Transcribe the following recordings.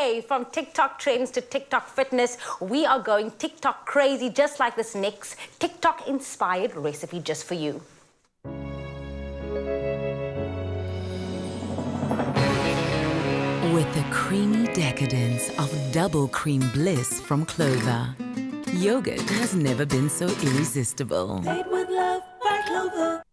Today, from TikTok trends to TikTok fitness, we are going TikTok crazy, just like this next TikTok-inspired recipe just for you. With the creamy decadence of double cream bliss from Clover, yogurt has never been so irresistible. Made with love by Clover.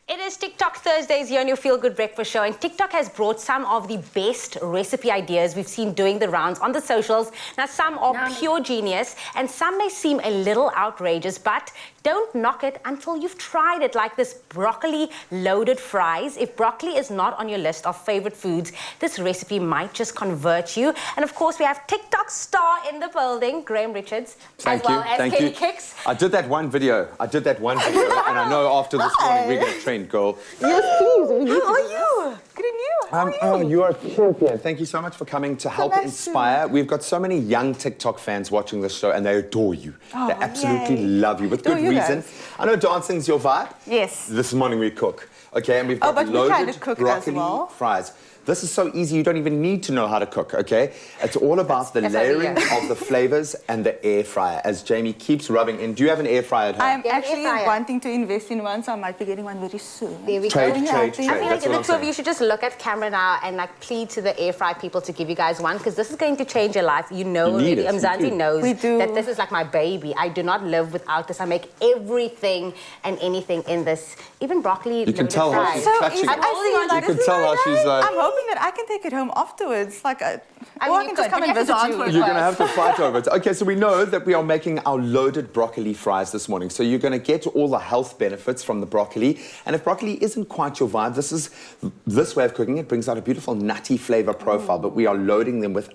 It is TikTok Thursdays here on your Feel Good Breakfast Show, and TikTok has brought some of the best recipe ideas we've seen doing the rounds on the socials. Now, some are pure genius, and some may seem a little outrageous, but don't knock it until you've tried it, like this broccoli loaded fries. If broccoli is not on your list of favorite foods, this recipe might just convert you. And of course, we have TikTok star in the building, Graham Richards, as well as Katie Kicks. I did that one video, and I know after this morning we're going to trend, girl. Yes, please. How are you? Good and you? How are you? Oh, you are a champion. Thank you so much for coming to help inspire. We've got so many young TikTok fans watching this show, and they adore you. They absolutely love you, with good reason. I know dancing's your vibe. Yes. This morning we cook, okay? And we've got loaded broccoli fries. This is so easy, you don't even need to know how to cook, okay? It's all about the layering of the flavors and the air fryer, as Jamie keeps rubbing in. Do you have an air fryer at home? I'm actually wanting to invest in one, so I might be getting one very soon. There we go. Trade. I feel like the two of you should just look at camera now and like plead to the air fry people to give you guys one, because this is going to change your life. You know already. Mzansi knows that this is like my baby. I do not live without this. I make everything and anything in this, even broccoli. You can tell how she's clutching. I'm holding on. You can tell how she's like... I'm hoping that I can take it home afterwards. Like, or I can just come and visit you. You're going to have to fight over it. Okay, so we know that we are making our loaded broccoli fries this morning. So you're going to get all the health benefits from the broccoli. And if broccoli isn't quite your vibe, this way of cooking it brings out a beautiful nutty flavor profile. But we are loading them with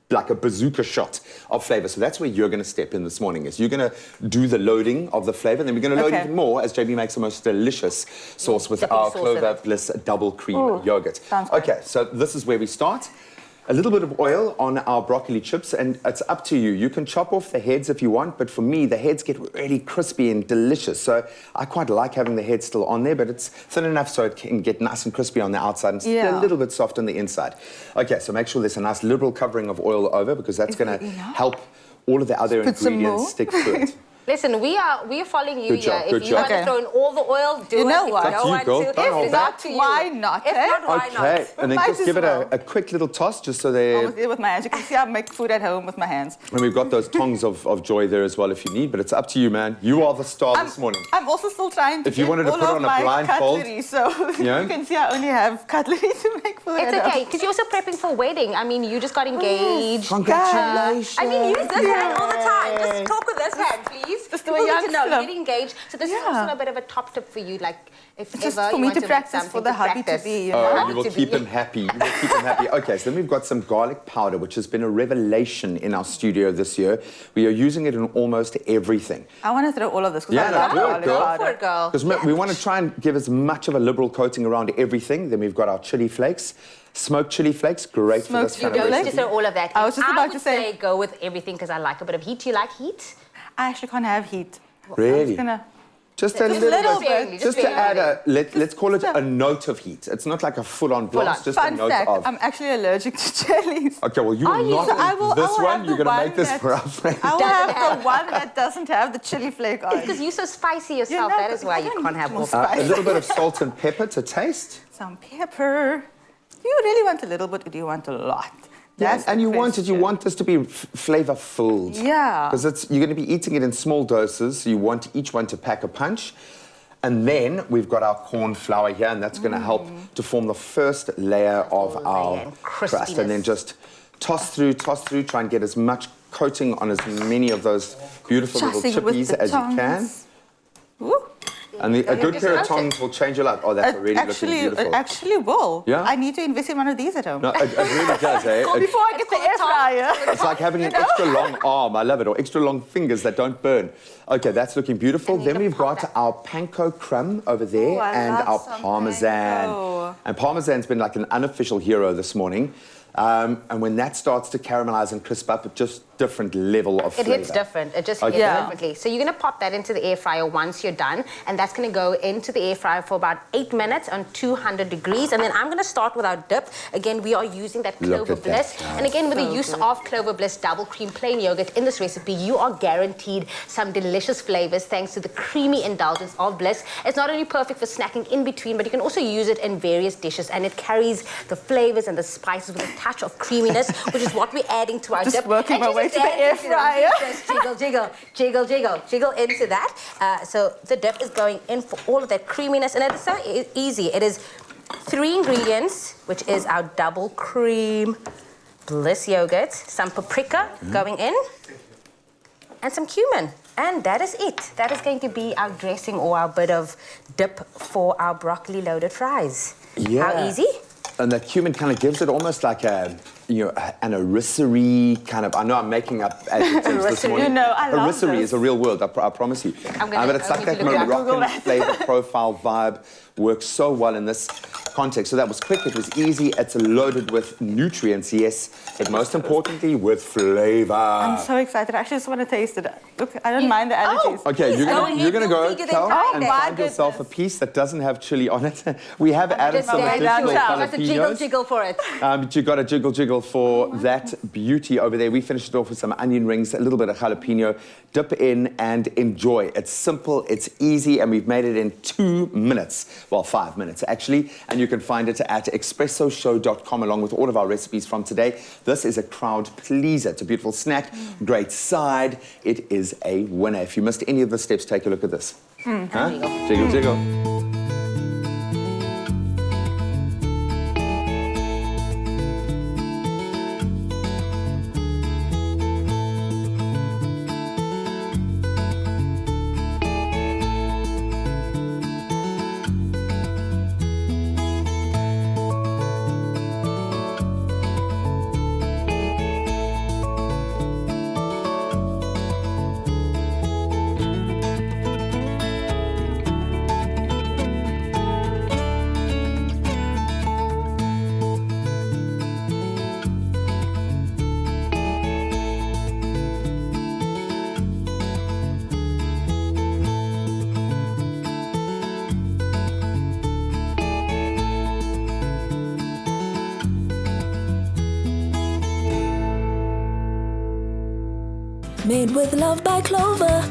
like a bazooka shot of flavor. So that's where you're going to step in this morning. Is you're going to do the loading of the flavor, and then we're going to load even more as JB makes the most delicious sauce with our Clover Bliss double cream yogurt. Okay, so this is where we start. A little bit of oil on our broccoli chips, and it's up to you. You can chop off the heads if you want, but for me, the heads get really crispy and delicious. So I quite like having the head still on there, but it's thin enough so it can get nice and crispy on the outside and still a little bit soft on the inside. Okay, so make sure there's a nice liberal covering of oil over, because that's going to help all of the other ingredients stick to it. Listen, we are following you here. If you want to throw in all the oil, do it. You know what? If not, why not? If not, why not? Okay, and then just give it a quick little toss, just so they... Almost with my hands. You can see I make food at home with my hands. And we've got those tongs of joy there as well if you need, but it's up to you, man. You are the star this morning. I'm also still trying to if you wanted to put on a blindfold, cutlery, so you can see I only have cutlery to make food. It's okay, because you're also prepping for a wedding. I mean, you just got engaged. Congratulations. I mean, use this hand all the time. Just talk with this hand, please. Just do a young you get engaged. So this is also a bit of a top tip for you, like if just ever for you me want to practice for the hubby to be, you know. You will keep him happy. You will keep him happy. Okay, so then we've got some garlic powder, which has been a revelation in our studio this year. We are using it in almost everything. I want to throw all of this because I love garlic powder. Because we want to try and give as much of a liberal coating around everything. Then we've got our chili flakes. Smoked chili flakes, great for this kind of recipe. You don't need to throw all of that. I was just about to say go with everything because I like a bit of heat. Do you like heat? I actually can't have heat. Really? Just a little bit. Just to add let's call it a note of heat. It's not like a full-on blast, just a note of... I'm actually allergic to chilies. Okay, well, you are not this one. You're going to make this for our friend. I will have the one that doesn't have the chili flake on. It's because you're so spicy yourself. That is why you can't have more A spice. little bit of salt and pepper to taste. Some pepper. Do you really want a little bit, or do you want a lot? Yes, and you want this to be flavor-filled. Yeah. Because you're going to be eating it in small doses, so you want each one to pack a punch. And then we've got our corn flour here, and that's going to help to form the first layer of our crust. And then just toss through, try and get as much coating on as many of those beautiful little chippies as you can. Ooh. And a good pair of tongs will change your life. Oh, that's really looking beautiful. It actually will. Yeah? I need to invest in one of these at home. No, it really does, eh? Before I get the air fryer. It's like having an extra long arm. I love it. Or extra long fingers that don't burn. Okay, that's looking beautiful. Then we've got our panko crumb over there and our parmesan. And parmesan's been like an unofficial hero this morning. And when that starts to caramelize and crisp up, it's just different level of It flavor. hits different. It just Okay. hits differently. So you're going to pop that into the air fryer once you're done, and that's going to go into the air fryer for about 8 minutes on 200 degrees. And then I'm going to start with our dip. Again, we are using that Look Clover at that, Bliss. guys. And again, with the use of Clover Bliss double cream plain yogurt in this recipe, you are guaranteed some delicious flavors thanks to the creamy indulgence of Bliss. It's not only perfect for snacking in between, but you can also use it in various dishes, and it carries the flavors and the spices with a touch of creaminess, which is what we're adding to our Just dip. working And my you way just to the add air into them. fryer. Just jiggle, jiggle, jiggle, jiggle, jiggle into that. So the dip is going in for all of that creaminess, and it is so easy. It is 3 ingredients, which is our double cream Bliss yogurt, some paprika going in, and some cumin. And that is it. That is going to be our dressing or our bit of dip for our broccoli loaded fries. Yeah. How easy? And the cumin kind of gives it almost like an erisserie kind of. I know I'm making up adjectives this morning. You know, I love Erisserie this. is a real word. I promise you. I'm gonna- but it's I like need that to look it up. Google Moroccan that. flavor profile vibe. Works so well in this context. So that was quick. It was easy. It's loaded with nutrients, yes, but most importantly with flavor. I'm so excited. I actually just want to taste it. Look, I don't mind the allergies. Okay, Please you're go gonna, ahead, you're gonna you'll go, figure the Kel, entire and day. find My yourself a goodness. piece that doesn't have chili on it. We have added Just some stand additional to it. Just a jiggle, jalapenos. jiggle for it. But you got a jiggle jiggle for that beauty over there. We finished it off with some onion rings, a little bit of jalapeno. Dip in and enjoy. It's simple, it's easy, and we've made it in 2 minutes. Well, 5 minutes actually. And you can find it at expressoshow.com along with all of our recipes from today. This is a crowd pleaser. It's a beautiful snack, great side. It is a winner. If you missed any of the steps, take a look at this. Huh? Jiggle, jiggle. Made with love by Clover.